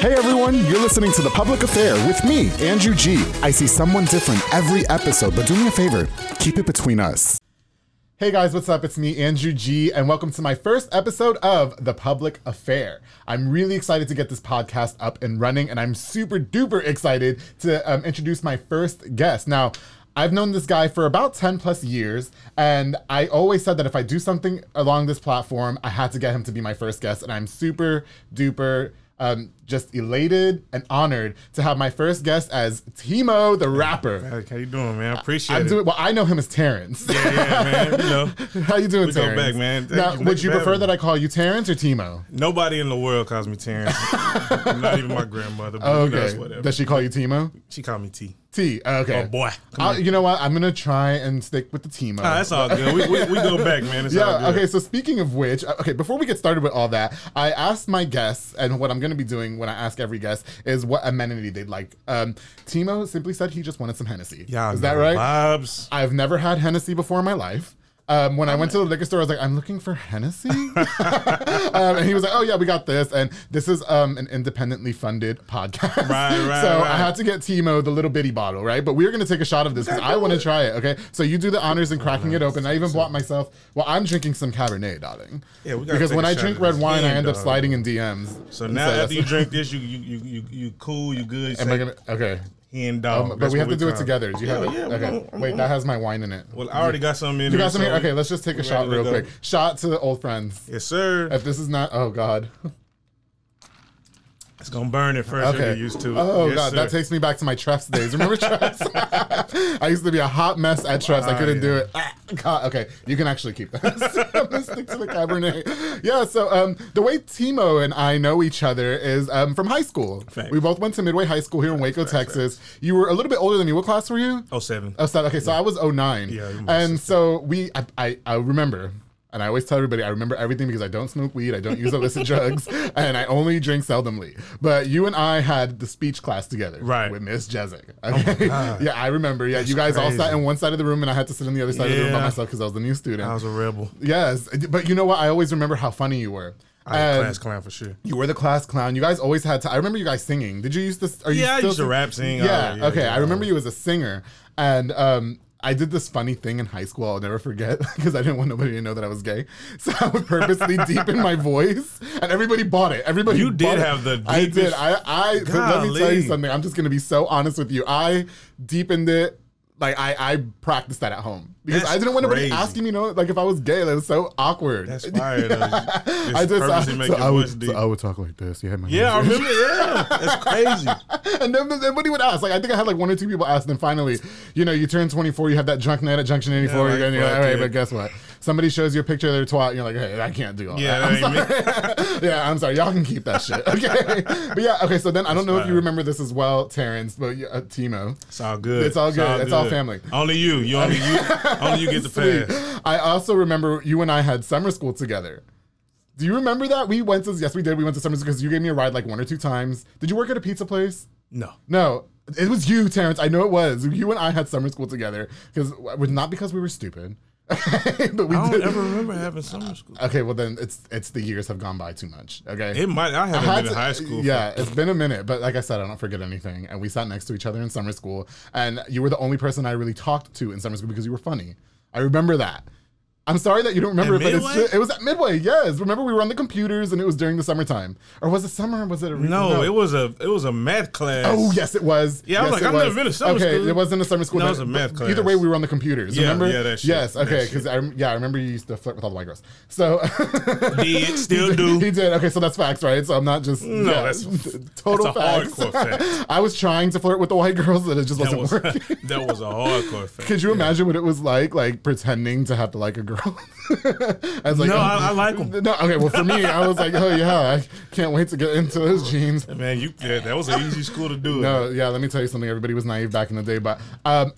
Hey everyone, you're listening to The Public Affair with me, Andrew G. I see someone different every episode, but do me a favor, keep it between us. Hey guys, what's up? It's me, Andrew G, and welcome to my first episode of The Public Affair. I'm really excited to get this podcast up and running, and I'm super duper excited to introduce my first guest. Now, I've known this guy for about 10 plus years, and I always said that if I do something along this platform, I had to get him to be my first guest, and I'm super duper just elated and honored to have my first guest as T-Moe, the rapper. How you doing, man? I appreciate it. Well, I know him as Terrence. Yeah, man. You know. How you doing, we Terrence? Go back, man. Now, would you prefer that I call you Terrence or T-Moe? Nobody in the world calls me Terrence. Not even my grandmother. But okay. Whatever. Does she call you T-Moe? She called me T. T. Okay. Oh boy. You know what? I'm gonna try and stick with the T-Moe. That's all good. We go back, man. It's all good. Okay. So speaking of which, okay, before we get started with all that, I asked my guests, and what I'm gonna be doing when I ask every guest is what amenity they'd like. T-Moe simply said he just wanted some Hennessy. Yeah, is that right? Vibes. I've never had Hennessy before in my life. When I went to the liquor store, I was like, I'm looking for Hennessy. And he was like, oh yeah, we got this. And this is an independently funded podcast. Right. So I had to get T-Moe the little bitty bottle, right? But we're going to take a shot of this because I want to try it, okay? So you do the honors in cracking it open. I even bought myself, well, I'm drinking some Cabernet, darling. Yeah, we got because when I drink red wine, I end up sliding in DMs. So now after you drink this, you cool, you good. Am I gonna, okay. Hen dog. But we have to do it together. Do you have it? Yeah. Okay. Wait, that has my wine in it. Well, I already got some in there. You got some here? Okay, let's just take a shot real quick. Shot to the old friends. Yes, sir. If this is not, oh God. It's gonna burn at first. Okay. You're used to it. Oh yes, God, sir. That takes me back to my Treff's days. Remember Treff's? I used to be a hot mess at Treff's. I couldn't do it. God, okay, you can actually keep that. I'm gonna stick to the Cabernet. Yeah. So the way T-Moe and I know each other is from high school. Fact. We both went to Midway High School here in Waco, Texas. You were a little bit older than me. What class were you? 07. 07. Okay, so I was 09. Yeah. And so I remember. And I always tell everybody, I remember everything because I don't smoke weed, I don't use illicit drugs, and I only drink seldomly. But you and I had the speech class together. Right. With Miss Jezik. Okay? Yeah, I remember. Yeah, you guys all sat in one side of the room, and I had to sit in the other side of the room by myself because I was the new student. I was a rebel. Yes. But you know what? I always remember how funny you were. I was class clown for sure. You were the class clown. You guys always had to. I remember you guys singing. Did you used to? I used to rap, sing. Yeah. Okay. I remember you as a singer, and I did this funny thing in high school I'll never forget because I didn't want nobody to know that I was gay. So I would purposely deepen my voice, and everybody bought it. Everybody. You did have the. I did. But let me tell you something. I'm just gonna be so honest with you. I deepened it. Like I practiced that at home because I didn't want nobody asking me, like if I was gay. That was so awkward. That's fire. I would talk like this. Yeah, I remember. Yeah, that's crazy. And then everybody would ask. Like I think I had like one or two people ask. Then finally, you turn 24. You have that drunk night at Junction 84. You're like, all right, but guess what? Somebody shows you a picture of their twat, and you're like, hey, I can't do all that. Yeah, I'm sorry. Y'all can keep that shit. Okay. But yeah, okay. So then I don't know if you remember this as well, Terrence, but T-Moe. It's all good. It's all good. It's all family. Only you. Only you get the pass. I also remember you and I had summer school together. Do you remember that? Yes, we did. We went to summer school because you gave me a ride like one or two times. Did you work at a pizza place? No. It was you, Terrence. I know it was. You and I had summer school together not because we were stupid. But I don't ever remember having summer school. Okay, well then it's the years have gone by too much. Okay, it might. I haven't been in high school. Yeah, it's been a minute, but like I said, I don't forget anything. And we sat next to each other in summer school, and you were the only person I really talked to in summer school because you were funny. I remember that. I'm sorry that you don't remember it, but it was at Midway. Yes, remember we were on the computers and it was during the summertime, or was it summer? Or was it no? It was a math class. Oh yes, it was. Yeah, I've never been to summer school. Okay, it wasn't a summer school. No, it was a math class. Either way, we were on the computers. Yeah, remember? Yeah, that shit. Yes, okay, because I remember you used to flirt with all the white girls. So still do. He did. Okay, so that's facts, right? So I'm not just that's total facts. Hardcore fact. I was trying to flirt with the white girls, and it just wasn't working. That was a hardcore fact. Could you imagine what it was like pretending to have to like a girl? I was like, I like them. No, okay. Well, for me, I was like, oh yeah, I can't wait to get into those jeans. Man, that was an easy school to do. No, yeah. Let me tell you something. Everybody was naive back in the day, but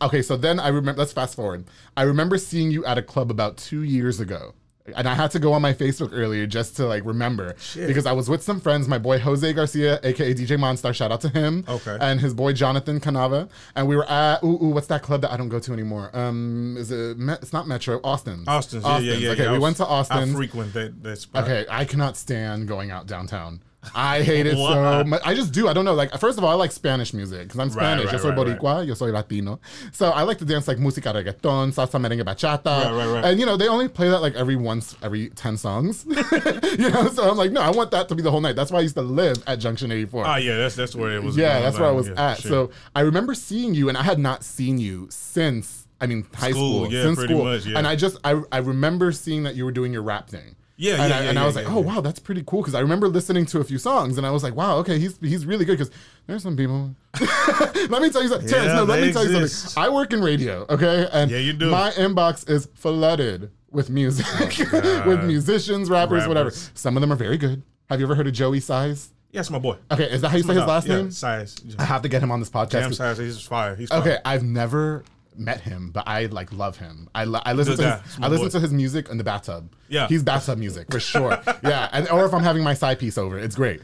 okay. So then I remember. Let's fast forward. I remember seeing you at a club about 2 years ago. And I had to go on my Facebook earlier just to remember because I was with some friends, my boy Jose Garcia, aka DJ Monstar, shout out to him. Okay. And his boy Jonathan Canava. And we were at what's that club that I don't go to anymore? It's not Metro, Austin's. Yeah. Okay, we went to Austin. I frequent that spot. Okay, I cannot stand going out downtown. I hate it so much. I just do. I don't know. Like, first of all, I like Spanish music because I'm Spanish. Yo soy Boricua. Yo soy Latino. So I like to dance like música reggaeton, salsa, merengue, bachata. And, you know, they only play that like every 10 songs. You know, so I'm like, no, I want that to be the whole night. That's why I used to live at Junction 84. Oh, yeah, that's where it was. Yeah, that's where I was at. Sure. So I remember seeing you, and I had not seen you since, high school. Yeah, since pretty school. much, yeah. And I remember seeing that you were doing your rap thing. Yeah, and I was like, oh wow, that's pretty cool. Because I remember listening to a few songs, and I was like, wow, okay, he's really good. Because there's some people. Let me tell you something, Terrence. Let me tell you something. I work in radio, okay, and you do. My inbox is flooded with music, with musicians, rappers, whatever. Some of them are very good. Have you ever heard of Joey Size? Yes, my boy. Okay, is that how you say his last name? Size. I have to get him on this podcast. Damn Size, he's fire. He's fire. Okay, I've never met him, but I like love him. I listen to his music in the bathtub. Yeah, he's bathtub music for sure. Yeah, or if I'm having my side piece over, it's great.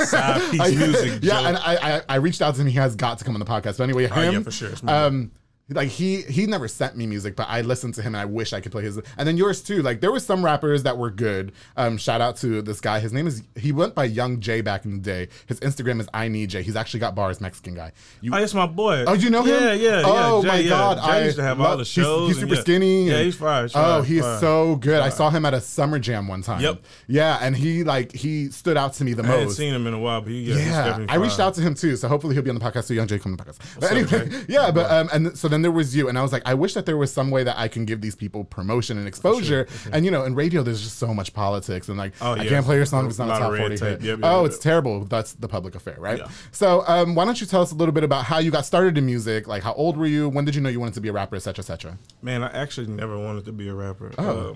Side piece music. Yeah, and I reached out to him. He has got to come on the podcast. But anyway, him. Yeah, for sure. Like he never sent me music, but I listened to him and I wish I could play his. And then yours too. Like there were some rappers that were good. Shout out to this guy. His name is, he went by Young J back in the day. His Instagram is I Need J. He's actually got bars. Mexican guy. That's my boy. Oh, you know him? Yeah. Oh Jay, my God. Jay used to have all the shows. He's super skinny. Yeah, he's fire. He's so good. I saw him at a summer jam one time. Yep. Yeah, and he stood out to me the most. I hadn't seen him in a while, but he's definitely fire. I reached out to him too, so hopefully he'll be on the podcast. So Young J come on the podcast. But anyway, and so then there was you, and I was like, I wish that there was some way that I can give these people promotion and exposure. Sure. And you know, in radio, there's just so much politics, and like, I can't play your song if it's not a top 40 hit. It's terrible. That's the public affair, right? Yeah. So why don't you tell us a little bit about how you got started in music? Like, how old were you? When did you know you wanted to be a rapper, et cetera, et cetera? Man, I actually never wanted to be a rapper.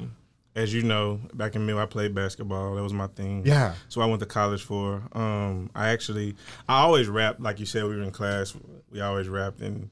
As you know, back in middle, I played basketball. That was my thing. Yeah. So I went to college for. I always rapped. Like you said, we were in class. We always rapped and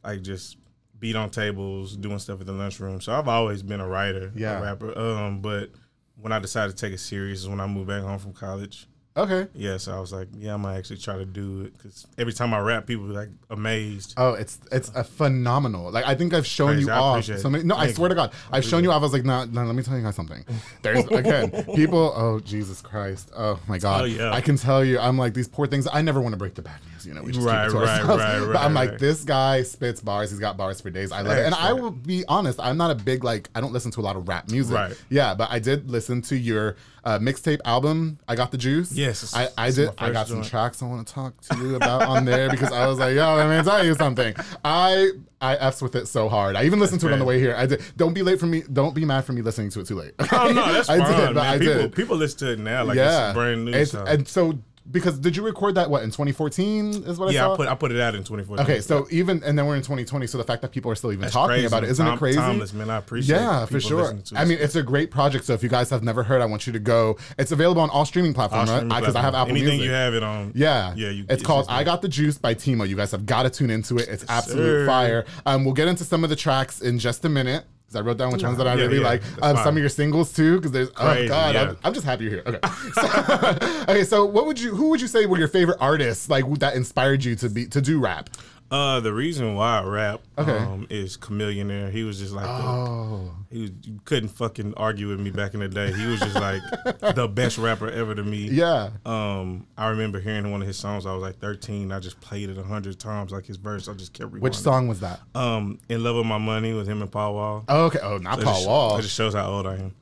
like just beat on tables, doing stuff at the lunchroom. So I've always been a writer, a rapper. But when I decided to take it serious is when I moved back home from college. Okay. Yeah, so I was like, I might actually try to do it because every time I rap, people are like amazed. Oh, it's a phenomenal. Like I think I've shown you off. So many, no, I swear to God, I've shown you off. I was like, no, let me tell you guys something. There's again people. Oh Jesus Christ. Oh my God. Oh, yeah. I can tell you, I'm like these poor things. I never want to break the bad news. You know, we just keep it to ourselves. But I'm like, this guy spits bars. He's got bars for days. I love it. And I will be honest, I'm not a big I don't listen to a lot of rap music. Right. Yeah, but I did listen to your mixtape album. I Got the Juice. Yes, I did. I got some tracks I want to talk to you about on there because I was like, yo, let me tell you something. I f's with it so hard. I even listened to it on the way here. I did. Don't be late for me. Don't be mad for me listening to it too late. Oh no, that's fine. I did, but man. People listen to it now like it's brand new. And so. Because did you record that in 2014 is what I saw? Yeah, I put it out in 2014. Okay, so and then we're in 2020, so the fact that people are still even talking about it, isn't it crazy? Timeless, man. I appreciate it. Yeah, for sure. I mean, it's a great project, so if you guys have never heard, I want you to go. It's available on all streaming platforms, right? Because I have Apple Music. Anything you have it on. Yeah. It's called I Got the Juice by T-Moe. You guys have got to tune into it. It's absolute fire. We'll get into some of the tracks in just a minute. I wrote down which ones that I really like. Some of your singles too, because there's I'm just happy you're here. Okay, so who would you say were your favorite artists like that inspired you to do rap? The reason why I rap is Chameleonaire. He was just like you couldn't fucking argue with me back in the day. He was just like the best rapper ever to me. Yeah. I remember hearing one of his songs. I was like 13. I just played it 100 times, like his verse. I just kept rewinding. Which song was that? In Love with My Money with him and Paul Wall. Oh, okay. Oh, not Paul Wall. That just shows how old I am.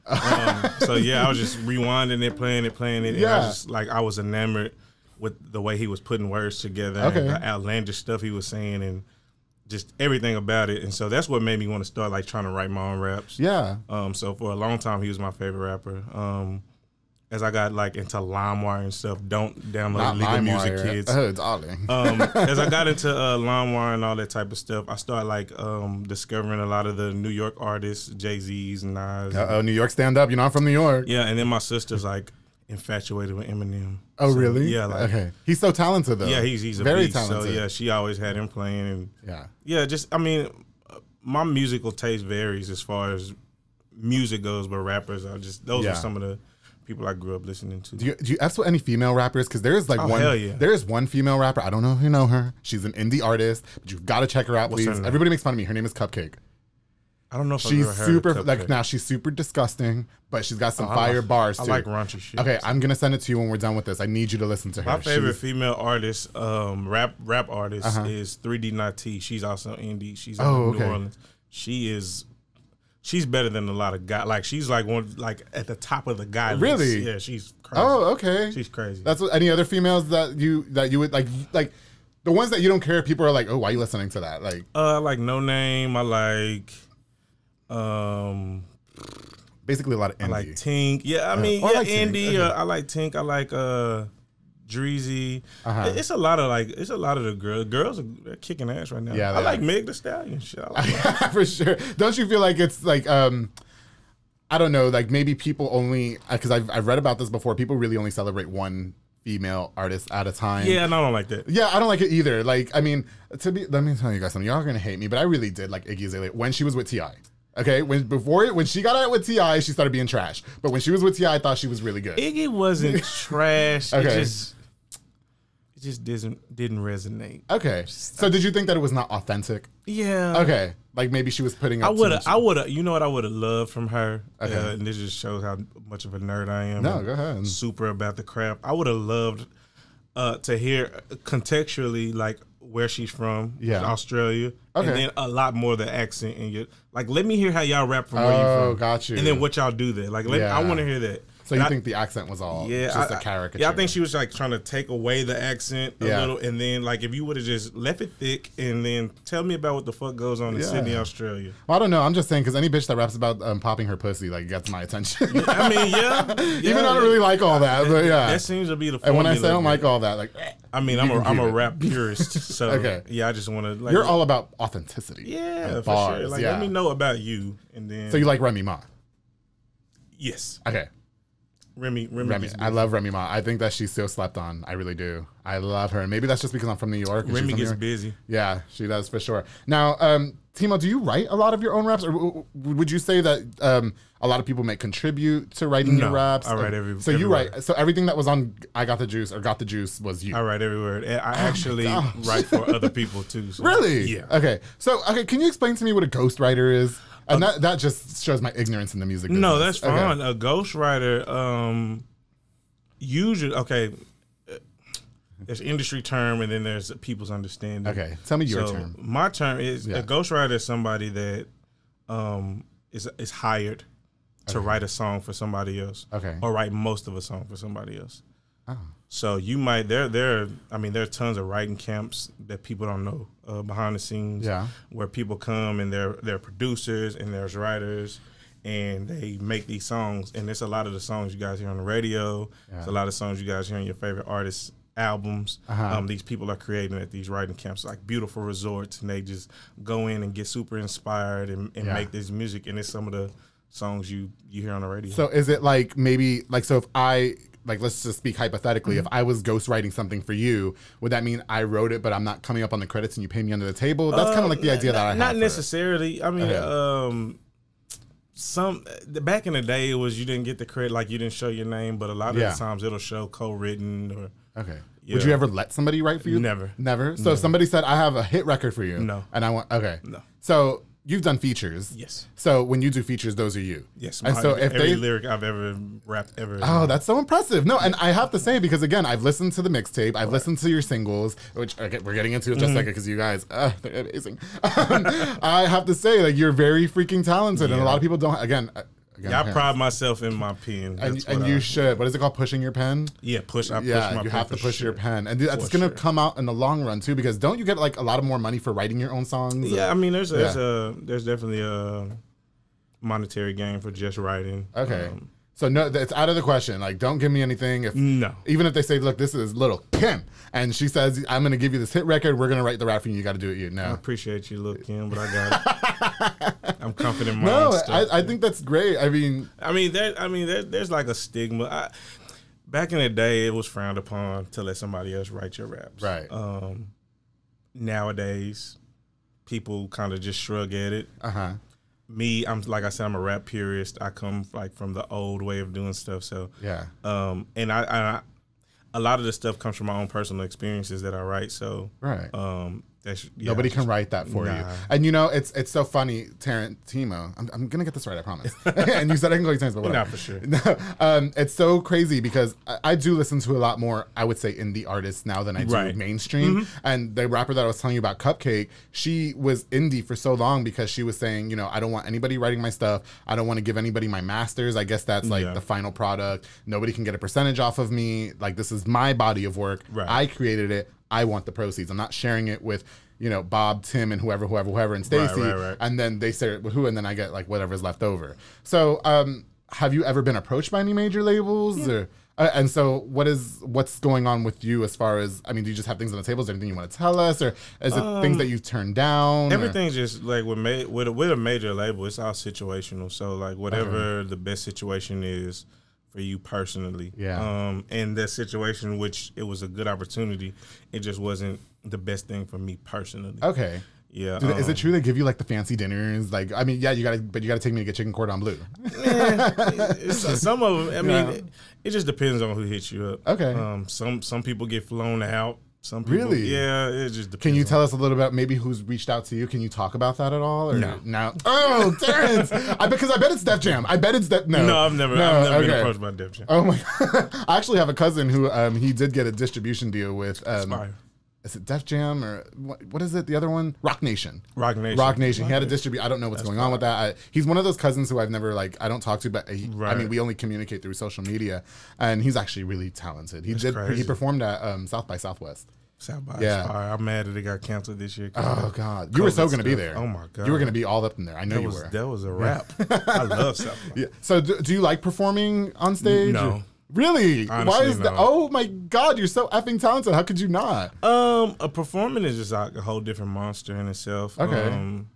So yeah, I was just rewinding it, playing it. Yeah. And I was enamored with the way he was putting words together, and the outlandish stuff he was saying, and just everything about it. And so that's what made me want to start trying to write my own raps. Yeah. So for a long time, he was my favorite rapper. As I got into LimeWire and stuff, don't download illegal music, kids. Oh, darling. As I got into LimeWire and all that type of stuff, I started discovering a lot of the New York artists, Jay-Z's, Nas. New York stand up. You know I'm from New York. Yeah, and then my sister's infatuated with Eminem. Oh, so, really? Yeah. Okay. He's so talented, though. Yeah, he's a very beast. talented. So yeah, she always had him playing, and yeah. My musical taste varies as far as music goes, but rappers are those are some of the people I grew up listening to. Do you F with any female rappers? Because there's there is one female rapper. I don't know if you know her. She's an indie artist, but you've got to check her out, please. Everybody makes fun of me. Her name is Cupcake. I don't know if she's I've ever super heard of like Cupcake. now she's super disgusting, but she's got some fire bars too. I like raunchy shit. Okay, I'm gonna send it to you when we're done with this. I need you to listen to her. My favorite female artist, rap artist, is 3D Not T. She's also indie. She's out of New Orleans. She's better than a lot of guys. Like she's like one like at the top of the guy list. Really? Yeah, she's crazy. Oh, okay. She's crazy. That's what, any other females that you would like the ones that you don't care. People are like, oh, why are you listening to that? Like, I like No Name. I like, basically a lot of indie. I like Tink. Yeah, I mean, I yeah, like Tink. indie. Okay. I like Tink. I like Dreezy. It's a lot of the girls. They're kicking ass right now. Yeah, I like Meg Thee Stallion. Shit, I like for sure. Don't you feel like it's like I don't know, like maybe people only because I've read about this before. People really only celebrate one female artist at a time. Yeah, and I don't like that. Yeah, I don't like it either. Like, I mean, let me tell you guys something. Y'all are gonna hate me, but I really did like Iggy Azalea when she was with T.I. Okay, when she got out with T.I., she started being trash. But when she was with T.I., I thought she was really good. Iggy wasn't trash. Okay. It just didn't resonate. Okay, so did you think that it was not authentic? Yeah. Okay, like maybe she was putting up. I would have. You know what I would have loved from her, Okay. and this just shows how much of a nerd I am. No, go ahead. Super about the craft. I would have loved to hear contextually like where she's from, Australia, Okay. and then a lot more of the accent in your like. Let me hear how y'all rap from where you from. Got you. And then what y'all do there. Like, I want to hear that. So you think the accent was all just a caricature? Yeah, I think she was like trying to take away the accent a little, and then like if you would have just left it thick, and then tell me about what the fuck goes on in Sydney, Australia. Well, I don't know. I'm just saying because any bitch that raps about popping her pussy like gets my attention. I mean, yeah. Even though I don't really like all that, but yeah, that seems to be the. And when I say I don't like all that, like, I mean, I'm a rap purist, so okay. Yeah, I just want to. Like, you're all about authenticity. Yeah, bars, for sure. Like, let me know about you, and then. So you like Remy Ma? Yes. Okay. Remy. I love Remy Ma. I think that she's still slept on. I really do. I love her. And maybe that's just because I'm from New York. Remy gets busy. Yeah, she does for sure. Now, T-Moe, do you write a lot of your own raps? Or would you say that a lot of people may contribute to writing your raps? I write every. So you write. So everything that was on I Got the Juice or Got the Juice was you. I write every word. I actually write for other people too. So. Really? Yeah. Okay. So can you explain to me what a ghostwriter is? And that just shows my ignorance in the music business. No, that's fine. Okay. A ghostwriter, usually, there's industry term and then there's people's understanding. Okay, tell me your term. My term is a ghostwriter is somebody that is hired to write a song for somebody else. Okay. Or write most of a song for somebody else. Oh. So you might there are tons of writing camps that people don't know behind the scenes. Yeah. Where people come and they're producers and there's writers and they make these songs, and it's a lot of the songs you guys hear on the radio. Yeah. It's a lot of songs you guys hear on your favorite artists' albums. These people are creating at these writing camps, like beautiful resorts, and they just go in and get super inspired and make this music, and it's some of the songs you hear on the radio. So is it like maybe like so if I like let's just speak hypothetically, if I was ghostwriting something for you, would that mean I wrote it but I'm not coming up on the credits and you pay me under the table? That's kind of like the idea that I have. Not necessarily. I mean, back in the day it was you didn't get the credit, like you didn't show your name, but a lot of the times it'll show co-written or Would you ever let somebody write for you? Never. So if somebody said I have a hit record for you, and I want no. So you've done features. Yes. So when you do features, those are you. Yes. And so if every lyric I've ever rapped ever. Oh, that's so impressive. No, and I have to say, because again, I've listened to the mixtape, I've listened to your singles, which we're getting into in just a second because you guys, they're amazing. I have to say, like, you're very freaking talented, and a lot of people don't. Again, I pride myself in my pen. And you should. What is it called? Pushing your pen? Yeah, push my you have to push your pen. And that's going to come out in the long run, too, because don't you get, like, a lot of more money for writing your own songs? Yeah, I mean, there's definitely a monetary gain for just writing. Okay. So no, it's out of the question. Like, don't give me anything. Even if they say, look, this is Little Kim, and she says, I'm going to give you this hit record, we're going to write the rap for you, you got to do it you. No. I appreciate you, Little Kim, but I got it. I'm confident in my own stuff. I think that's great. There's like a stigma. Back in the day, it was frowned upon to let somebody else write your raps. Right. Nowadays, people kind of just shrug at it. Me, I'm like I said, I'm a rap purist. I come like from the old way of doing stuff. So and I a lot of the stuff comes from my own personal experiences that I write. So Nobody can write that for you. And you know, it's so funny, T-Moe. I'm gonna get this right, I promise. And you said I can call you Terrence, but whatever. Not for sure. It's so crazy because I do listen to a lot more, I would say, indie artists now than I do mainstream. And the rapper that I was telling you about, Cupcake, she was indie for so long because she was saying, you know, I don't want anybody writing my stuff. I don't want to give anybody my masters. I guess that's like the final product. Nobody can get a percentage off of me. Like, this is my body of work. I created it. I want the proceeds. I'm not sharing it with, you know, Bob, Tim, and whoever, and Stacy. And then they share it with who, and then I get like whatever's left over. So, have you ever been approached by any major labels? Or, and so what's going on with you as far as, I mean, do you just have things on the table? Is there anything you want to tell us? Or is it things that you've turned down? Everything's just like with a major label, it's all situational. So like whatever the best situation is for you personally. And that situation, which it was a good opportunity, it just wasn't the best thing for me personally. Yeah. Is it true they give you like the fancy dinners? Like, I mean, yeah, you gotta take me to get chicken cordon bleu. Some of them, I mean, it just depends on who hits you up. Some people get flown out. Some people, yeah, it just depends. Can you tell us a little about maybe who's reached out to you? Can you talk about that at all? Or no. Oh, Terrence! Because I bet it's Def Jam. No, I've never been approached by Def Jam. Oh my! I actually have a cousin who he did get a distribution deal with. Is it Def Jam or what is it? The other one? Rock Nation. Rock Nation. He had a distribute. I don't know what's going on with that. He's one of those cousins who I've never I don't talk to, but I mean, we only communicate through social media, and he's actually really talented. He performed at South by Southwest. I'm mad that it got canceled this year. Oh God, you were so going to be there. Oh my God, you were going to be all up in there. I know you were. That was a wrap. I love South by. So do you like performing on stage? No. Really? Honestly, why is that? Oh my God, you're so effing talented. How could you not? A performance is just like a whole different monster in itself. When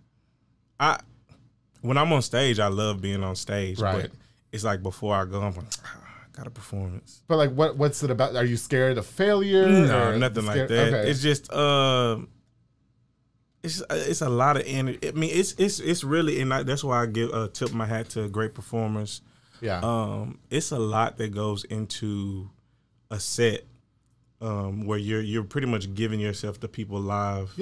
I'm on stage, I love being on stage. But it's like before I go, I'm like, got a performance. But like, what's it about? Are you scared of failure? No, nothing like that. Okay. It's just it's a lot of energy. I mean, it's really, and that's why I give tip my hat to great performers. It's a lot that goes into a set where you're pretty much giving yourself to people live.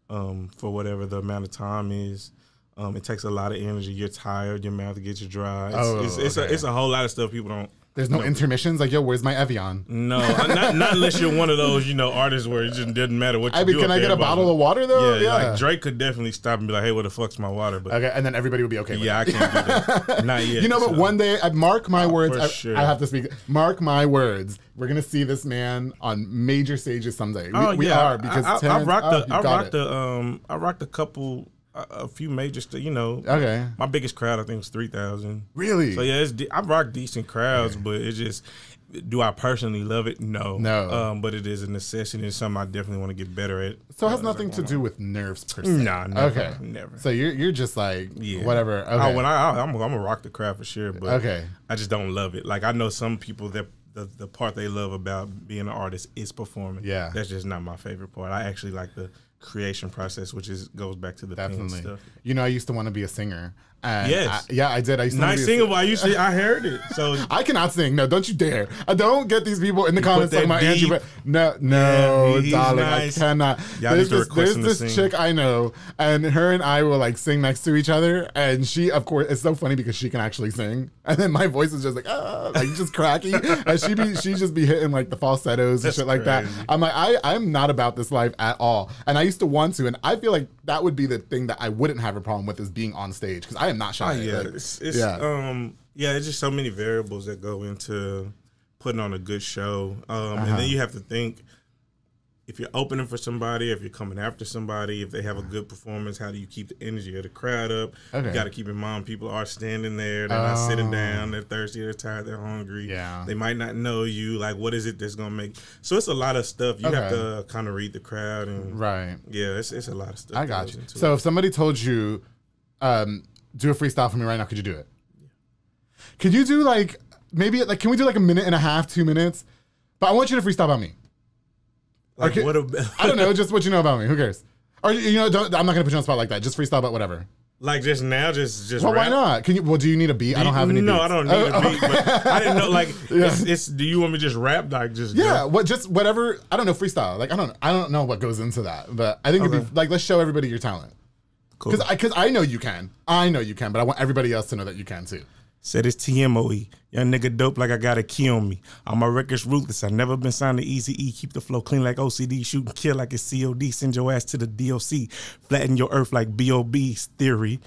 For whatever the amount of time is. It takes a lot of energy. You're tired. Your mouth gets dry. It's a whole lot of stuff people don't. There's no intermissions? Like, yo, where's my Evian? No, not unless you're one of those, you know, artists where it just doesn't matter what you do. Can I get a bottle of water, though? Yeah, like Drake could definitely stop and be like, hey, where the fuck's my water? But and then everybody would be okay with it. I can't do that. Not yet. You know, but one day, mark my words, I have to speak. Mark my words. We're going to see this man on major stages someday. We are, because I rocked a couple... a few major, you know. My biggest crowd, I think, was 3,000. Really? So yeah, I've rocked decent crowds, but it's just, do I personally love it? No. But it is a necessity and something I definitely want to get better at. So it has nothing to do with nerves per se. Nah, never. Never. So you're just like whatever. Okay. I'm gonna rock the crowd for sure, but I just don't love it. Like, I know some people that the part they love about being an artist is performing. That's just not my favorite part. I actually like the creation process, which goes back to the pen stuff. You know, I used to want to be a singer. Yes. I did. I used to nice singer, but I heard it. So I cannot sing. No, don't you dare. I don't get these people in the comments talking about Andrew. No, darling, nice. I cannot. There's this chick I know, and her and I will like sing next to each other, and she, of course, it's so funny because she can actually sing, and then my voice is just like just cracky, and she just be hitting like the falsettos and shit like that. I'm like, I'm not about this life at all, and I used to want to, and I feel like that would be the thing that I wouldn't have a problem with, is being on stage, because I am not shy. It's just so many variables that go into putting on a good show, and then you have to think, if you're opening for somebody, if you're coming after somebody, if they have a good performance, how do you keep the energy of the crowd up? You got to keep in mind, people are standing there, they're not sitting down, they're thirsty, they're tired, they're hungry. They might not know you. Like, what is it that's gonna make? So it's a lot of stuff. You have to kind of read the crowd, and it's a lot of stuff. I got you. So if somebody told you, do a freestyle for me right now, could you do it? Could you do like, maybe like, can we do like a minute and a half, 2 minutes? But I want you to freestyle about me. Like, I don't know, just what you know about me. Who cares? Or, you know, I'm not going to put you on the spot like that. Just freestyle about whatever. Like just now, just Well, rap? why not? Can you? Well, do you need a beat? I don't have any. No, beats. I don't need a beat. But I didn't know. Like, it's. Do you want me to just rap? Like, just yeah. What? Just whatever. I don't know freestyle. Like, I don't know what goes into that. But I think it'd be like, let's show everybody your talent. Cool. Because I know you can. I know you can. But I want everybody else to know that you can too. Said it's T-Moe. Young nigga dope like I got a key on me. On my records ruthless. I never been signed to Eazy-E. Keep the flow clean like OCD. Shoot and kill like it's COD. Send your ass to the DOC. Flatten your earth like B.O.B.'s theory.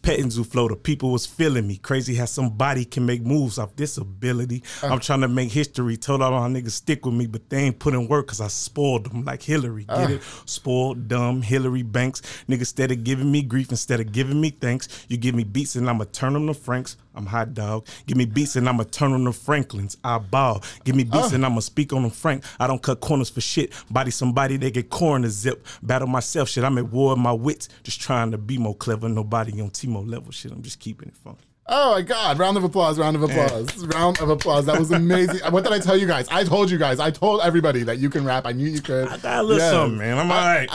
Petting zoo flow, the people was feeling me. Crazy how somebody can make moves off this ability. I'm trying to make history. Told all my niggas stick with me, but they ain't put in work because I spoiled them like Hillary. Get it? Spoiled, dumb, Hillary Banks. Niggas instead of giving me grief, instead of giving me thanks, you give me beats and I'ma turn them to Franks. I'm hot dog. Give me beats and I'ma turn them to Franklins. I ball. Give me beats and I'ma speak on them Frank. I don't cut corners for shit. Body somebody, they get corn to zip. Battle myself, shit. I'm at war with my wits. Just trying to be more clever. Nobody on T-Moe level shit. I'm just keeping it funky. Oh my God. Round of applause, round of applause, round of applause. That was amazing. What did I tell you guys? I told you guys. I told everybody that you can rap. I knew you could. I got a little something, man. I'm all right.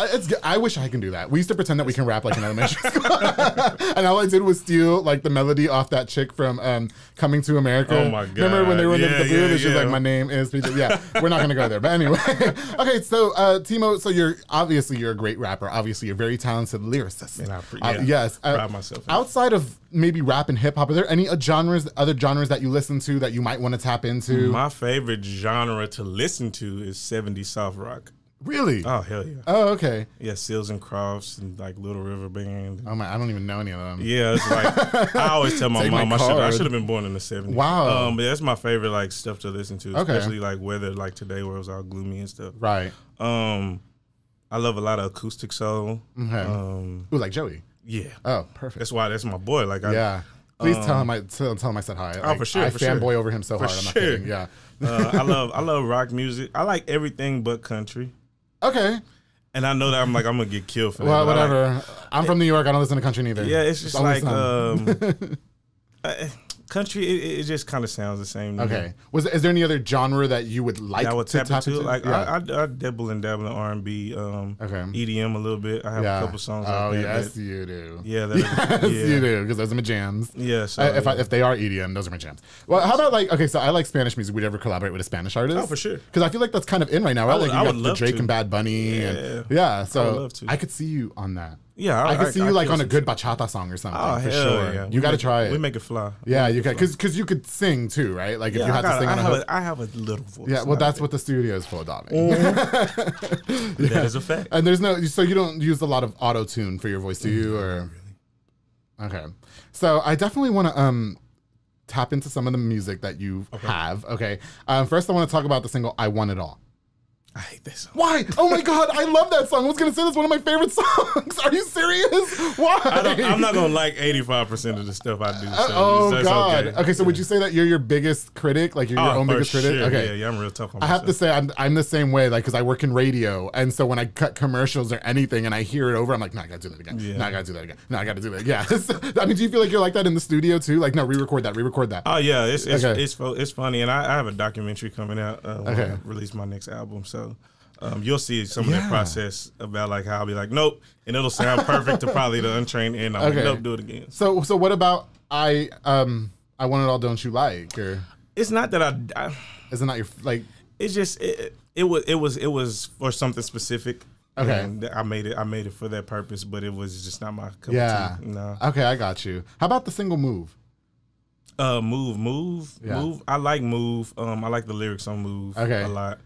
I wish I can do that. We used to pretend that we can rap like in elementary school. And all I did was steal like the melody off that chick from Coming to America. Oh my God. Remember when they were in the booth and she's yeah. like, my name is Peter. Yeah, we're not going to go there. But anyway. Okay, so T-Moe, so you're a great rapper. Obviously, you're a very talented lyricist. Yes. Proud of myself. Outside of maybe rap and hip hop, are there any other genres that you listen to that you might want to tap into? My favorite genre to listen to is 70s soft rock. Really? Oh, hell yeah. Oh, okay. Yeah, Seals and Crofts and like Little River Band. Oh my, I don't even know any of them. Yeah, it's like, I always tell my mom I should have been born in the 70s. Wow. But that's my favorite like stuff to listen to, Okay. especially like weather like today where it was all gloomy and stuff. Right. I love a lot of acoustic soul. Okay. Ooh, like Joey. Yeah. Oh, perfect. That's why that's my boy. Like, yeah. Please tell him I said hi. Oh, for sure. I fanboy over him so hard. I'm not kidding. Yeah. I love rock music. I like everything but country. Okay. And I know that I'm gonna get killed for that. Well, whatever. I'm from New York. I don't listen to country neither. Yeah, it's just like country. It just kind of sounds the same. Okay. Is there any other genre that you would like to tap into? Like I dabble in R&B, EDM a little bit. I have a couple songs. Oh like yes, you do. Yeah, you do, because those are my jams. Yeah. So if they are EDM, those are my jams. Well, how about like so I like Spanish music. Would you ever collaborate with a Spanish artist? Oh, for sure. Because I feel like that's kind of in right now. Right? Like I would you got love Drake to. and Bad Bunny. Yeah. So I would love to. I could see you on that. Yeah, I could see you like on a good bachata song or something. Oh, for hell sure. yeah. You got to try it. We make it fly. Yeah, you can, because you could sing too, right? Like if you had to sing on a hook. I have a little voice. Yeah, well, that's what the studio is for, darling. That is a fact. And so you don't use a lot of auto tune for your voice, do you? Or okay, so I definitely want to tap into some of the music that you have. Okay, first I want to talk about the single "I Want It All." I hate this song. Why? Oh my God, I love that song. I was gonna say that's one of my favorite songs. Are you serious? Why? I'm not gonna like 85% of the stuff I do. So oh God. Okay, so would you say that you're your biggest critic? Like you're your own biggest critic? Okay. Yeah, I'm real tough on myself. I have to say I'm the same way. Like because I work in radio, and so when I cut commercials or anything, and I hear it over, I'm like, no, I gotta do that again. Yeah. No, I gotta do that again. No, I gotta do that. Yeah. I mean, do you feel like you're like that in the studio too? Like, no, re-record that. Oh yeah, it's funny, and I have a documentary coming out when I release my next album. So. You'll see some of that process about like how I'll be like, nope, and it'll sound perfect to probably the untrained ear. I'm like, nope, do it again. So what about I Want It All, Don't You Like? Or it's not that I is it not your like? It's just it was for something specific. Okay, and I made it for that purpose, but it was just not my cup of tea. No. Okay, I got you. How about the single Move? Move. I like Move. I like the lyrics on Move a lot.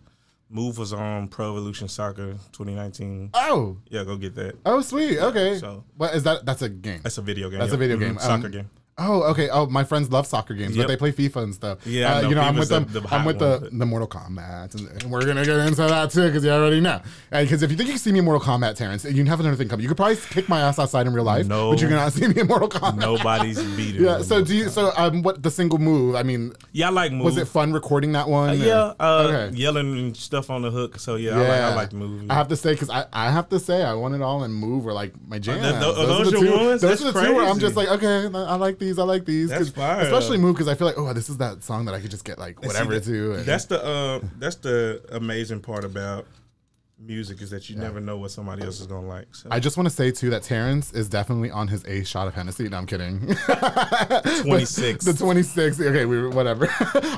Move was on Pro Evolution Soccer 2019. Oh. Yeah, go get that. Oh, sweet. Okay. So what is that? That's a game. That's a video game. That's a video game. Soccer game. Oh, okay. Oh, my friends love soccer games, but they play FIFA and stuff. Yeah, I'm with them. I'm with the Mortal Kombat, and we're gonna get into that too because you already know. Because if you think you can see me in Mortal Kombat, Terrence, you have another thing coming. You could probably kick my ass outside in real life, but you cannot see me in Mortal Kombat. Nobody's beating. Yeah. So what the single Move? I mean, yeah, I like Move. Was it fun recording that one? Yelling and stuff on the hook. So I like Move. I have to say because I have to say I Want It All and Move are like my jam. Those are your ones. Those are the two where I'm just like, okay, I like these. That's fire. Especially Move because I feel like this is that song that I could just get like whatever to. That's the amazing part about music is that you never know what somebody else is gonna like. So. I just want to say too that Terrence is definitely on his 8th shot of Hennessy. No, I'm kidding. 26. The 26. Okay, whatever.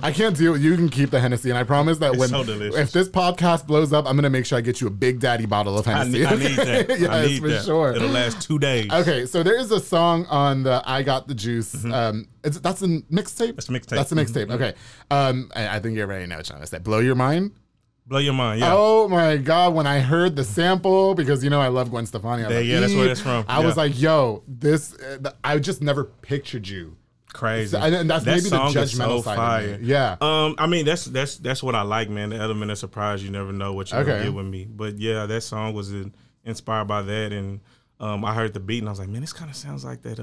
I can't deal. You can keep the Hennessy, and I promise that if this podcast blows up, I'm gonna make sure I get you a Big Daddy bottle of Hennessy. I need that. Yes, I need for that. sure. It'll last 2 days. Okay, so there is a song on the I Got the Juice. That's a mixtape. That's a mixtape. That's a mixtape. Okay. I think you already know what I'm trying to say. Blow Your Mind. Blow your mind, yeah. Oh my God, when I heard the sample, because you know I love Gwen Stefani. That's where it's from. I was like, yo, this, I just never pictured you. Crazy. And that's that maybe the judgmental side fire. of me. Yeah. I mean, that's what I like, man. The element of surprise, you never know what you're gonna get with me. But yeah, that song was inspired by that, and I heard the beat and I was like, man, this kind of sounds like that.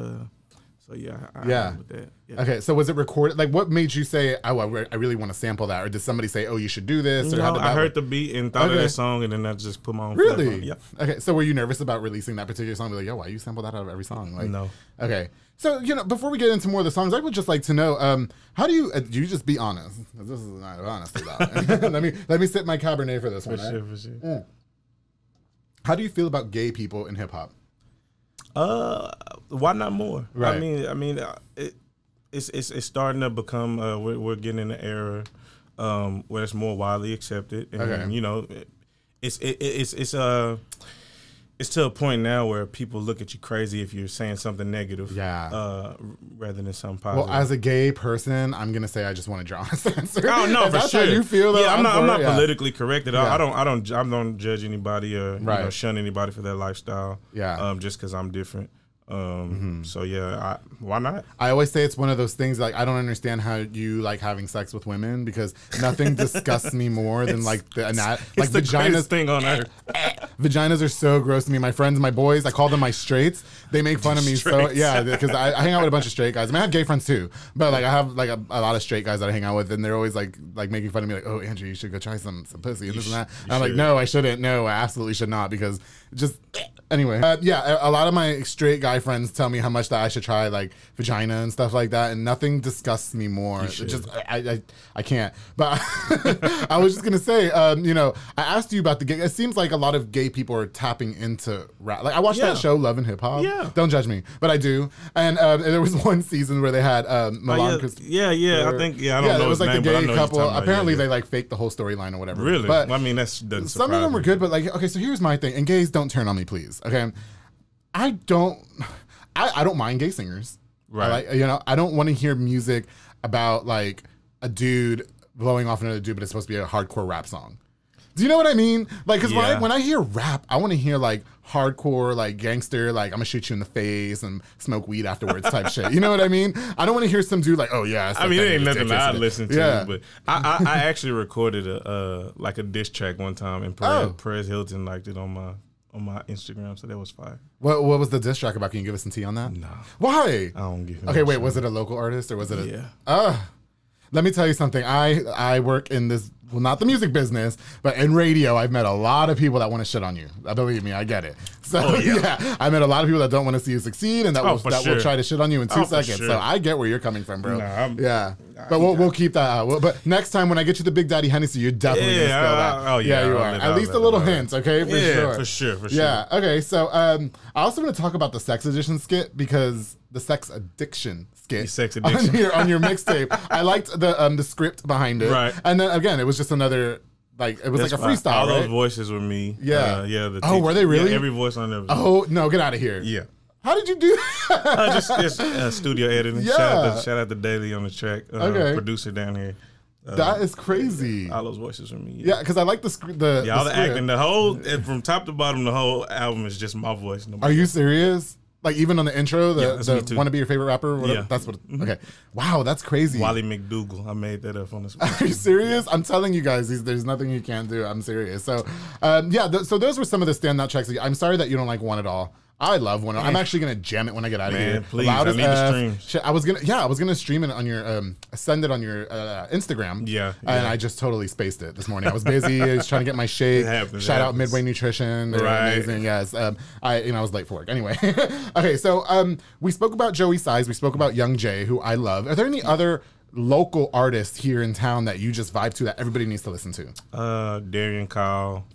So yeah, I with that. Yeah. Okay, so was it recorded? Like, what made you say, "Oh, I really want to sample that," or did somebody say, "Oh, you should do this"? Or no, I heard the beat and thought of that song, and then I just put my own. Really? Yeah. Okay, so were you nervous about releasing that particular song? Be like, yo, why you sample that out of every song? Like, no. Okay, so before we get into more of the songs, I would just like to know, how do you just be honest? This is not honestly about it. let me sip my Cabernet for this one. For sure. Mm. How do you feel about gay people in hip hop? Why not more? Right. I mean, it's starting to become. We're getting in an era where it's more widely accepted, and you know, it's to a point now where people look at you crazy if you're saying something negative, rather than something positive. Well, as a gay person, I'm gonna say I just want to draw a answer. Oh no, for that's sure. How you feel? Yeah, I'm not politically correct at all. Yeah. I don't judge anybody or you know, shun anybody for their lifestyle. Yeah. Just because I'm different. So yeah, why not? I always say it's one of those things like I don't understand how you like having sex with women because nothing disgusts me more than like the vaginas thing on earth. Vaginas are so gross to me. My friends, my boys, I call them my straights. They make fun of me so because I hang out with a bunch of straight guys. I mean, I have gay friends too, but like I have like a lot of straight guys that I hang out with, and they're always like making fun of me, like, oh Andrew, you should go try some pussy and this and that. And I'm like, no, I shouldn't. No, I absolutely should not because just anyway. A lot of my straight guy friends tell me how much that I should try like vagina and stuff like that, and nothing disgusts me more. It just I can't. But I was just gonna say, I asked you about the gay. It seems like a lot of gay people are tapping into rap. Like I watched that show Love and Hip Hop. Yeah, don't judge me, but I do. And there was one season where they had Milan. I think I don't know. It was like name, the gay couple. about, apparently they like faked the whole storyline or whatever. Really? But well, I mean, that's some of them were good, but like okay, so here's my thing. And gays, don't turn on me, please. Okay, I don't mind gay singers. Right. I don't want to hear music about like a dude blowing off another dude, but it's supposed to be a hardcore rap song. Do you know what I mean? Like, cause when I hear rap, I want to hear like hardcore, like gangster, like I'm gonna shoot you in the face and smoke weed afterwards type shit. You know what I mean? I don't want to hear some dude like, oh yeah. I mean, it ain't nothing I listen to, but I actually recorded a diss track one time, and Perez Hilton liked it on my Instagram, so that was fire. What was the diss track about? Can you give us some tea on that? No. Why? I don't give. Okay, wait. Was it a local artist or was it? Let me tell you something. I work in this, well, not the music business, but in radio, I've met a lot of people that want to shit on you. Believe me, I get it. So I met a lot of people that don't want to see you succeed and that will try to shit on you in 2 seconds. Sure. So I get where you're coming from, bro. But we'll keep that out. But next time when I get you the Big Daddy Hennessy, you're definitely gonna spill that. Oh yeah, you are. At least a little hint, okay? For sure. Yeah. Okay. So I also want to talk about the Sex Edition skit because the Sex Addiction skit on your mixtape. I liked the script behind it. Right. And then again, it was just another like a freestyle. All those voices were me. Yeah. Were they really? Yeah, every voice on there. Oh no, get out of here. Yeah. How did you do that? just studio editing. Yeah. Shout out to Daly on the track. Producer down here. That is crazy. All those voices from me. Yeah, because I like the all the acting. The whole from top to bottom, the whole album is just my voice. Are you serious? Like even on the intro, the want to be your favorite rapper? Whatever, yeah, that's what. Okay, wow, that's crazy. Wally McDougal, I made that up on the spot. Are you serious? I'm telling you guys, there's nothing you can't do. I'm serious. So, so those were some of the standout tracks. I'm sorry that you don't like One at All. I love One. I'm actually gonna jam it when I get out of here. Please, I need the stream. I was gonna stream it on your send it on your Instagram. Yeah. And I just totally spaced it this morning. I was busy. I was trying to get my shake. Shout out Midway Nutrition. They're amazing. Yes. I was late for work. Anyway. Okay. So we spoke about Joey Size. We spoke about Young Jay, who I love. Are there any other local artists here in town that you just vibe to that everybody needs to listen to? Darian Kyle.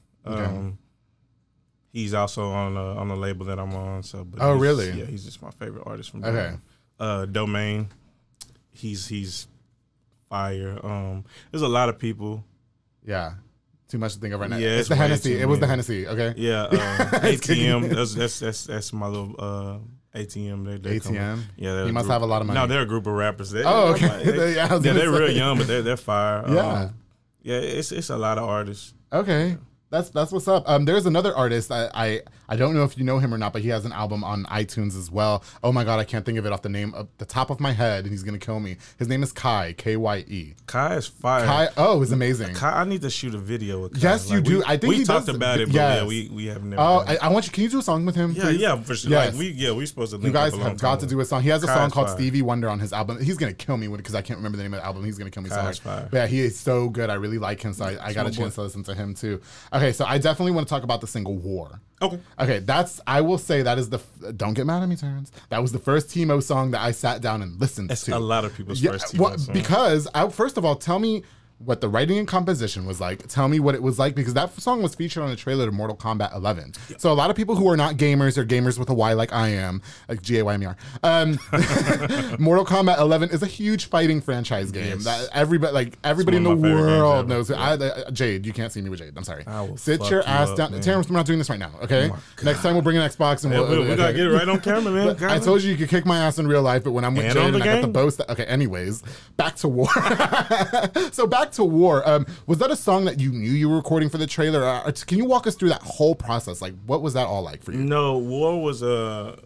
He's also on the label that I'm on. So, but really? Yeah, he's just my favorite artist from Domain. He's fire. There's a lot of people. Yeah. Too much to think of right now. Yeah, it's the Hennessy. It was the Hennessy. Okay. Yeah. ATM. That's my little ATM. They ATM. Yeah. He must have a lot of money. No, they're a group of rappers. Okay. They're real young, but they're fire. Yeah. Yeah. It's a lot of artists. Okay. That's what's up. There's another artist. I don't know if you know him or not, but he has an album on iTunes as well. Oh my God, I can't think of it off the top of my head, and he's gonna kill me. His name is Kai, Kye. Kai is fire. Kai, it's amazing. Kai, I need to shoot a video with Kai. Yes, you do. I think we talked about it, but yeah, we have never. Oh, I want you. Can you do a song with him? Yeah, please? yeah, for sure. Yes. Like we're supposed to. Link you guys up have got to do a song. He has a Kai's song called fire. Stevie Wonder on his album. He's gonna kill me because I can't remember the name of the album. He's gonna kill me. Kai's so hard. fire. But yeah, he is so good. I really like him, so I got a chance to listen to him too. Okay, so I definitely want to talk about the single "War." Okay, I will say that is don't get mad at me, Terrence. That was the first T-Moe song that I sat down and listened It's to. a lot of people's first T-Moe song. Because first of all, tell me what the writing and composition was like. Tell me what it was like, because that song was featured on the trailer to Mortal Kombat 11. Yep. So a lot of people who are not gamers or gamers with a Y like I am, like GAYMER, Mortal Kombat 11 is a huge fighting franchise game that everybody in the world knows. Jade, you can't see me with Jade. I'm sorry. Sit your ass down. Man. Terrence, we're not doing this right now, okay? Next time we'll bring an Xbox and we gotta get it right on camera, man. I told you could kick my ass in real life, but when I'm with Jade and I got the boast. Okay, anyways, back to War. So back to War. Was that a song that you knew you were recording for the trailer? Can you walk us through that whole process? Like, what was that all like for you? No, War was the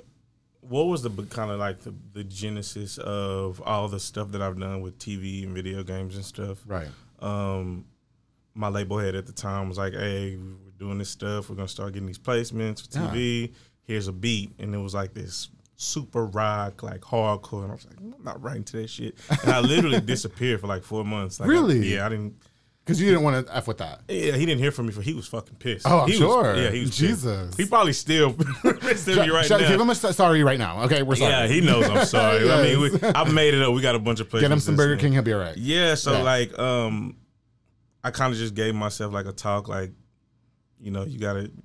kind of like the genesis of all the stuff that I've done with TV and video games and stuff. Right. My label head at the time was like, "Hey, we're doing this stuff. We're gonna start getting these placements for TV. Here's a beat," and it was like this super rock, like hardcore, and I was like, I'm not writing to that shit. And I literally disappeared for like 4 months. Like, really? I didn't. Because you didn't want to F with that. Yeah, he didn't hear from me he was fucking pissed. Oh, I'm sure. He was Jesus. Pissed. He probably still pissed at me right now. Give him a sorry right now. Okay, we're sorry. Yeah, he knows I'm sorry. Yes. I mean, I've made it up. We got a bunch of places. Get him some Burger King, he'll be all right. Yeah, so like, I kind of just gave myself like a talk, like,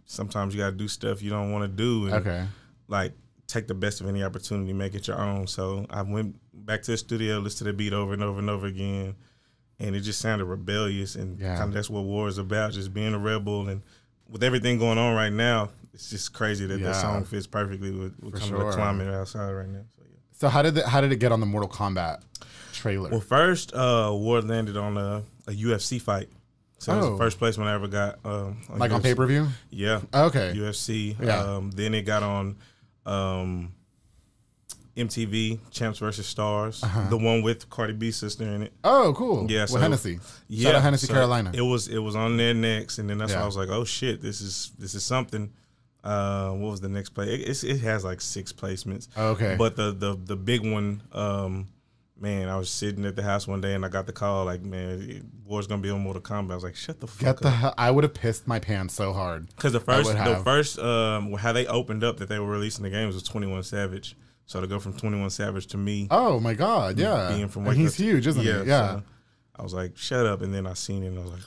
sometimes you gotta do stuff you don't want to do. And like, take the best of any opportunity, make it your own. So I went back to the studio, listened to the beat over and over and over again, and it just sounded rebellious, and kind of that's what War is about, just being a rebel. And with everything going on right now, it's just crazy that that song fits perfectly with kind of the climate outside right now. So how did it get on the Mortal Kombat trailer? Well, first, War landed on a UFC fight. So it was the first placement I ever got. On pay-per-view? Yeah. Okay. UFC. Yeah. Then it got on MTV, Champs vs. Stars, the one with Cardi B's sister in it. Oh, cool. Yeah, with Hennessy. Shout out Hennessy, Carolina. It was on there next, and then that's why I was like, oh shit, this is something. What was the next play? It has like 6 placements. Okay. But the big one, man, I was sitting at the house one day and I got the call like, man, War's gonna be on Mortal Kombat. I was like, shut the fuck up. Get the hell. I would have pissed my pants so hard. Because the first how they opened up that they were releasing the games was 21 Savage. So to go from 21 Savage to me. Oh my God, yeah. Being from Waco, he's huge, isn't he? Yeah. So I was like, shut up. And then I seen it and I was like,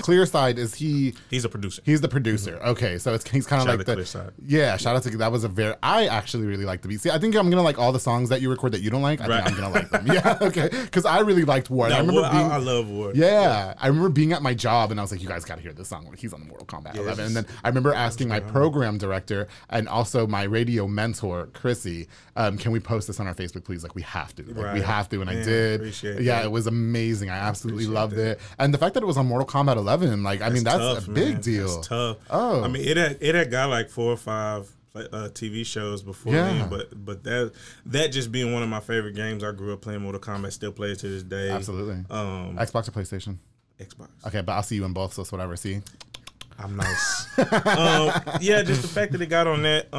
Clear Side, is he? He's a producer. He's the producer. Okay, so he's kind of like the Clear Side. Yeah, shout out to that was I actually really like the beat. See, I think I'm gonna like all the songs that you record that you don't like. I think I'm gonna like them. Yeah, okay, because I really liked War. No, I remember I love War. Yeah, I remember being at my job and I was like, you guys got to hear this song. Like, he's on the Mortal Kombat 11. And then I remember asking my program director and also my radio mentor, Chrissy, can we post this on our Facebook, please? Like, we have to. Like, we have to. And I did. Yeah, it was amazing. I absolutely loved it. And the fact that it was on Mortal Kombat 11, like, I mean, that's tough, a big deal. That's tough. Oh, I mean, it had got like 4 or 5 TV shows before then, but that just being one of my favorite games. I grew up playing Mortal Kombat, still play it to this day. Absolutely. Xbox or PlayStation? Xbox. Okay, but I'll see you in both, so it's whatever. See, I'm nice. Yeah, just the fact that it got on that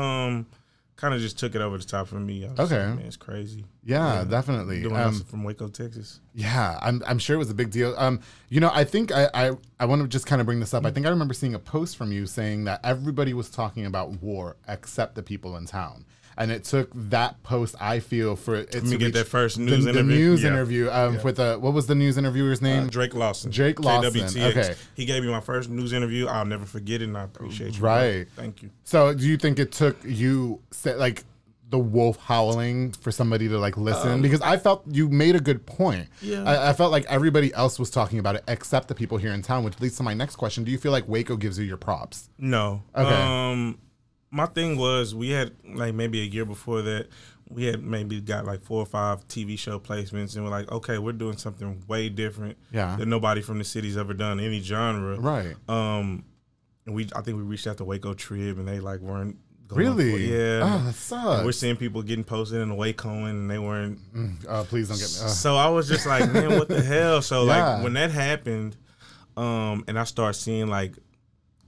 kind of just took it over the top for me. Okay, man, it's crazy. Yeah, definitely. Doing this from Waco, Texas. Yeah, I'm sure it was a big deal. You know, I think I want to just kind of bring this up. I think I remember seeing a post from you saying that everybody was talking about War except the people in town. and it took that post, I feel, for it to get that first news interview. The news interview with what was the news interviewer's name? Drake Lawson. Drake Lawson. KWTX. Okay. He gave me my first news interview. I'll never forget it, and I appreciate you. Right. Thank you. So do you think it took you, like, the wolf howling for somebody to like listen? Because I felt you made a good point. Yeah. I felt like everybody else was talking about it except the people here in town, which leads to my next question. Do you feel like Waco gives you your props? No. Okay. My thing was, we had like maybe a year before that, we had maybe got like 4 or 5 TV show placements, and we're like, okay, we're doing something way different that nobody from the city's ever done, any genre. Right. And I think we reached out to Waco Trib, and they like weren't going really? Yeah. Oh, that sucks. And we're seeing people getting posted in the Waco, and they weren't. Please don't get me. So I was just like, man, what the hell? So like when that happened, and I started seeing like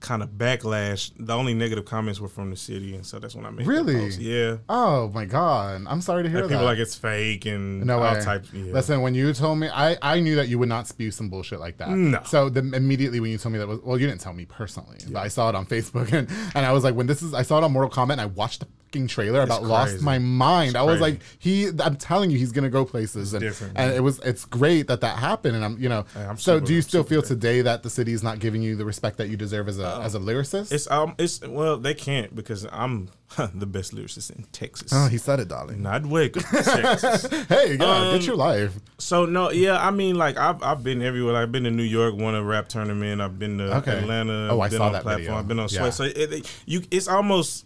kind of backlash, the only negative comments were from the city, and so that's when I made that post. Yeah. Oh my God, I'm sorry to hear that. People like it's fake and no all way. types. Yeah. Listen, when you told me, I knew that you would not spew some bullshit like that. No. So immediately when you told me that, well, you didn't tell me personally, but I saw it on Facebook, and I was like, I saw it on Mortal Kombat, and I watched the fucking trailer, about lost my mind. I was like, I'm telling you, he's gonna go places, and it's great that happened, and I'm so do you still feel today that the city is not giving you the respect that you deserve as a lyricist? Well, they can't, because I'm the best lyricist in Texas. Oh, he said it, darling. Not Waco, Texas. Hey, get your life. So no, yeah, I mean, like I've been everywhere. I've been to New York, won a rap tournament. I've been to Atlanta. Oh, I been saw on that platform. video. I've been on Sway. So it's almost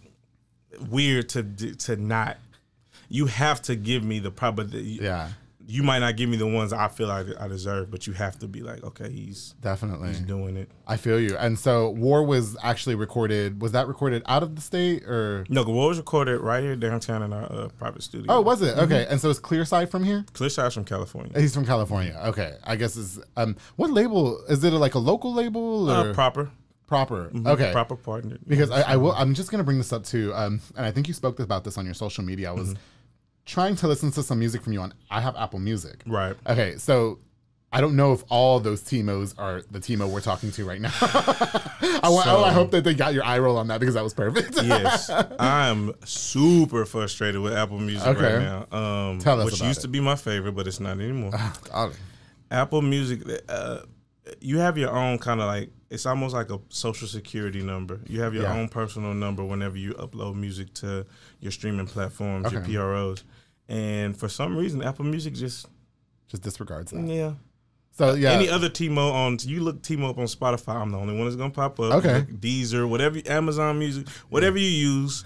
weird to not. You have to give me the probability. You might not give me the ones I feel like I deserve, but you have to be like, okay, he's doing it. I feel you. And so War was actually recorded. Was that recorded out of the state or? No, War was recorded right here downtown in our private studio. Oh, was it? Okay. And so it's Clearside from here? Clearside's from California. He's from California. Okay. I guess it's what label is it? Like a local label or Proper? Okay. Proper partner. Because I'm just gonna bring this up too. And I think you spoke about this on your social media. I was trying to listen to some music from you on. I have Apple Music. Right. Okay. So I don't know if all those T-Moes are the T-Mo we're talking to right now. I hope that they got your eye roll on that, because that was perfect. Yes. I'm super frustrated with Apple Music right now. Tell us which about used to be my favorite, but it's not anymore. Darling. Apple Music, you have your own kind of like, it's almost like a social security number. You have your own personal number whenever you upload music to your streaming platforms, your PROs. And for some reason, Apple Music just disregards that. Yeah. So any other T-Moe on, you look T-Moe up on Spotify, I'm the only one that's gonna pop up. Okay. Like Deezer, whatever, Amazon Music, whatever you use,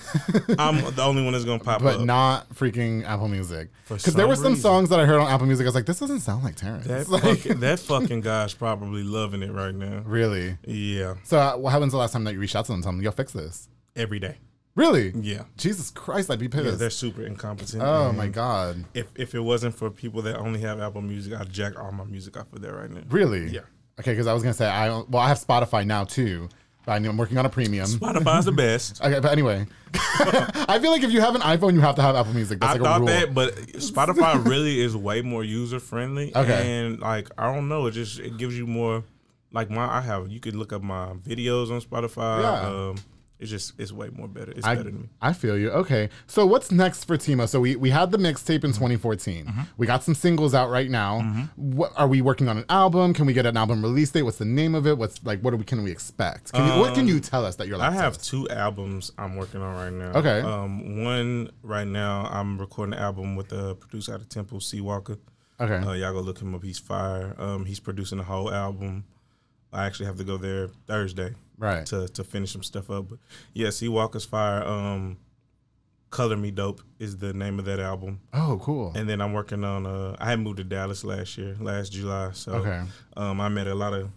I'm the only one that's gonna pop up. But not freaking Apple Music. Because there were some songs that I heard on Apple Music, I was like, this doesn't sound like Terrence. That fucking guy's probably loving it right now. Really? Yeah. So when's the last time that you reached out to them and told them, yo, fix this? Every day. Really? Yeah. Jesus Christ, I'd be pissed. Yeah, they're super incompetent. Oh my God. If it wasn't for people that only have Apple Music, I'd jack all my music off of there right now. Really? Yeah. Okay, because I was gonna say I have Spotify now too, but I'm working on a premium. Spotify's the best. Okay, but anyway, I feel like if you have an iPhone, you have to have Apple Music. That's like a rule. That, but Spotify really is way more user friendly. Okay. And like I don't know, it gives you more. Like you could look up my videos on Spotify. Yeah. It's way more better. It's better than me. I feel you. Okay. So what's next for T-Moe? So we had the mixtape in 2014. We got some singles out right now. What are we working on, an album? Can we get an album release date? What's the name of it? Can we expect? What can you tell us that you're like? I have 2 albums I'm working on right now. Okay. One right now, I'm recording an album with a producer out of Temple, C. Walker. Okay. Y'all go look him up. He's fire. He's producing the whole album. I actually have to go there Thursday, right, to finish some stuff up. But yeah, C. Walker's fire. Color Me Dope is the name of that album. Oh, cool. And then I'm working on. I had moved to Dallas last July. So I met a lot of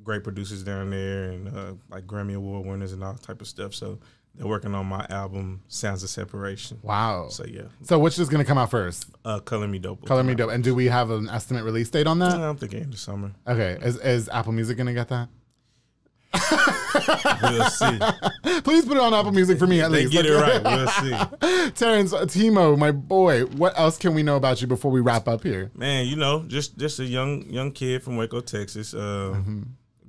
great producers down there, and like Grammy Award winners and all type of stuff. So they're working on my album, Sounds of Separation. Wow. So yeah. So which is gonna come out first? Color Me Dope. Color Me Dope. And do we have an estimate release date on that? I'm thinking in the summer. Okay. Is Apple Music gonna get that? We'll see. Please put it on Apple Music for me at least. Get it right. We'll see. Terrence, T-Moe, my boy, what else can we know about you before we wrap up here? Man, just a young kid from Waco, Texas.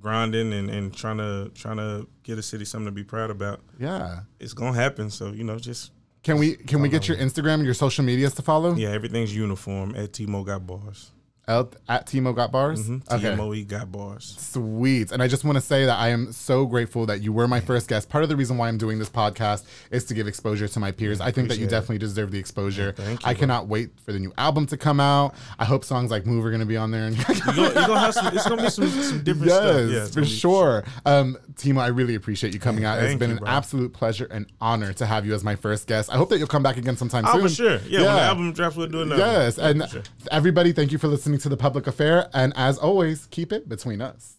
Grinding and trying to get a city something to be proud about. Yeah, it's gonna happen. So just Can we get your Instagram and your social medias to follow? Yeah, everything's uniform at T-Moe Got Bars. At T-Moe Got Bars? Okay. T-Moe Got Bars. Sweet. And I just want to say that I am so grateful that you were my first guest. Part of the reason why I'm doing this podcast is to give exposure to my peers. I think that you definitely deserve the exposure. Thank you, I cannot wait for the new album to come out. I hope songs like Move are going to be on there. And You're gonna have it's going to be some different stuff. Yes, for sure. T-Moe, I really appreciate you coming out. It's been an absolute pleasure and honor to have you as my first guest. I hope that you'll come back again sometime soon. For sure. Yeah, when the album drops, we'll do another. Yes, and sure. everybody, thank you for listening to The Public Affair. And as always, keep it between us.